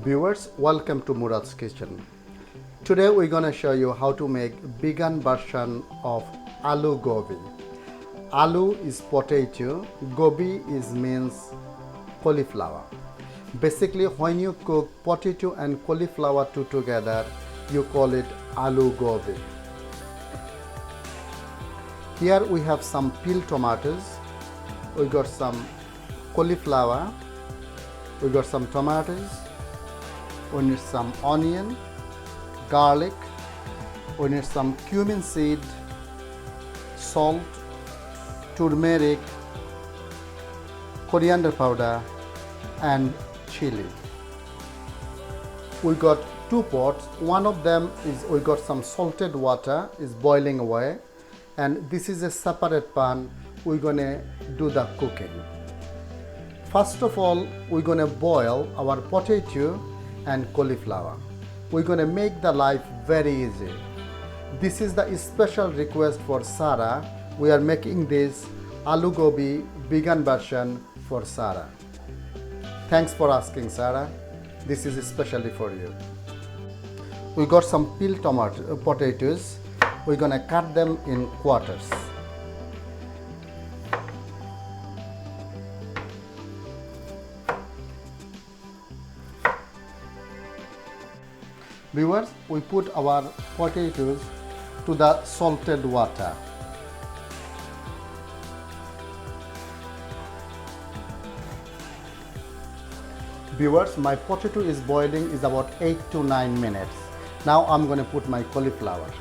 Viewers, welcome to Murad's Kitchen. Today we're gonna show you how to make vegan version of aloo gobi. Aloo is potato, gobi means cauliflower. Basically, when you cook potato and cauliflower together, you call it aloo gobi. Here we have some peeled tomatoes. We got some cauliflower. We got some tomatoes. We need some onion, garlic. We need some cumin seed, salt, turmeric, coriander powder, and chilli. We got two pots. One of them is we got some salted water is boiling away, and this is a separate pan. We're gonna do the cooking. First of all, we're gonna boil our potato and cauliflower. We're gonna make the life very easy. This is the special request for Sarah. We are making this Aloo Gobi vegan version for Sarah. Thanks for asking, Sarah. This is especially for you. We got some peeled potatoes. We're gonna cut them in quarters. Viewers, we put our potatoes to the salted water. Viewers, my potato is boiling is about 8 to 9 minutes. Now I'm going to put my cauliflower.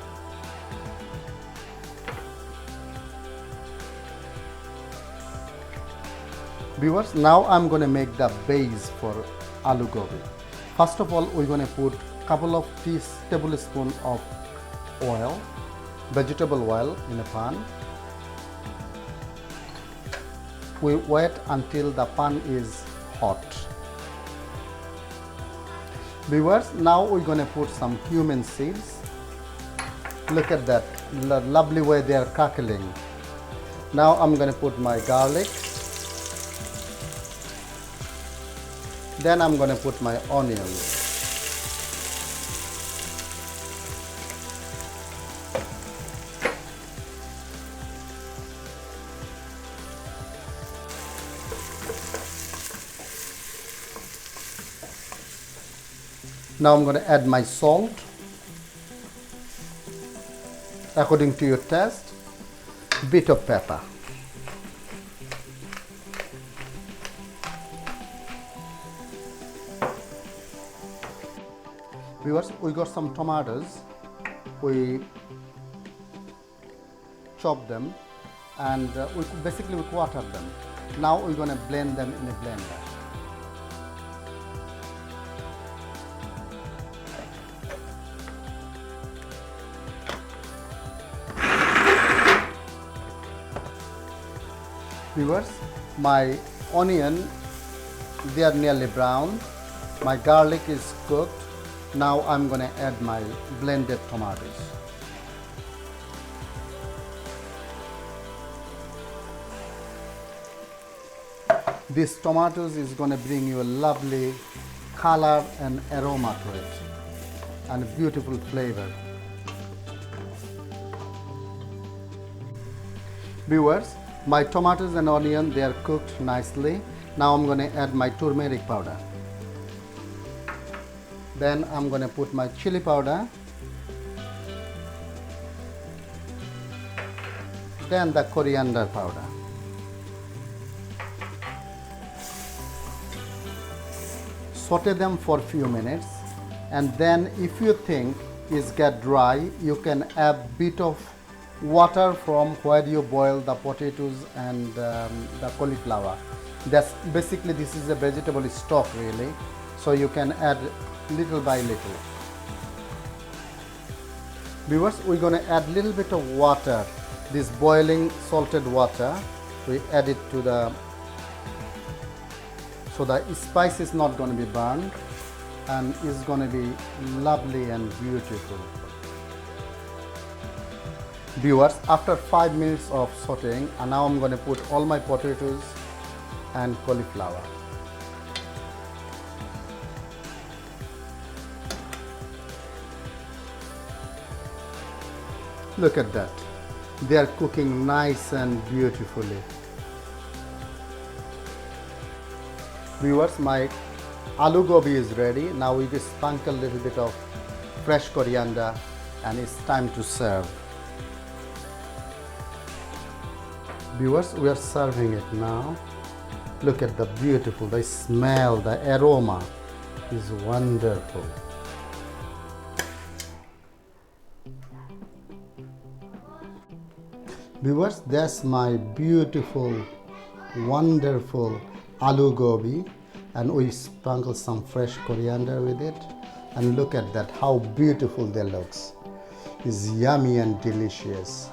Viewers, now I'm going to make the base for aloo gobi. First of all, we're going to put couple of tablespoons of oil, vegetable oil in a pan. We wait until the pan is hot. Viewers, now we're going to put some cumin seeds. Look at that, lovely way they are crackling. Now I'm going to put my garlic. Then I'm going to put my onions. Now I'm going to add my salt according to your taste, bit of pepper. Viewers, we got some tomatoes. We chop them and we quarter them. Now we're going to blend them in a blender. Viewers, my onion, they are nearly brown. My garlic is cooked. Now I'm going to add my blended tomatoes. This tomatoes is going to bring you a lovely color and aroma to it and a beautiful flavor. Viewers, my tomatoes and onion, they are cooked nicely. Now I'm going to add my turmeric powder. Then I'm going to put my chili powder. Then the coriander powder. Saute them for a few minutes, and then if you think it's get dry, you can add a bit of water from where you boil the potatoes and the cauliflower. That's basically, this is a vegetable stock really, so you can add little by little. Viewers, we're going to add little bit of water, this boiling salted water. We add it to the, so the spice is not going to be burned and is going to be lovely and beautiful. Viewers, after 5 minutes of sauteing, and now I'm going to put all my potatoes and cauliflower. Look at that. They are cooking nice and beautifully. Viewers, my aloo gobi is ready. Now we just sprinkle a little bit of fresh coriander and it's time to serve. Viewers, we are serving it now. Look at the beautiful, the smell, the aroma is wonderful. Viewers, that's my beautiful, wonderful aloo gobi, and we sprinkle some fresh coriander with it, and look at that, how beautiful they looks. It's yummy and delicious.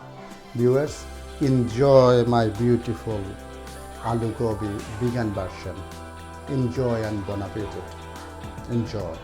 Viewers, enjoy my beautiful aloo gobi vegan version. Enjoy and bon appetit. Enjoy.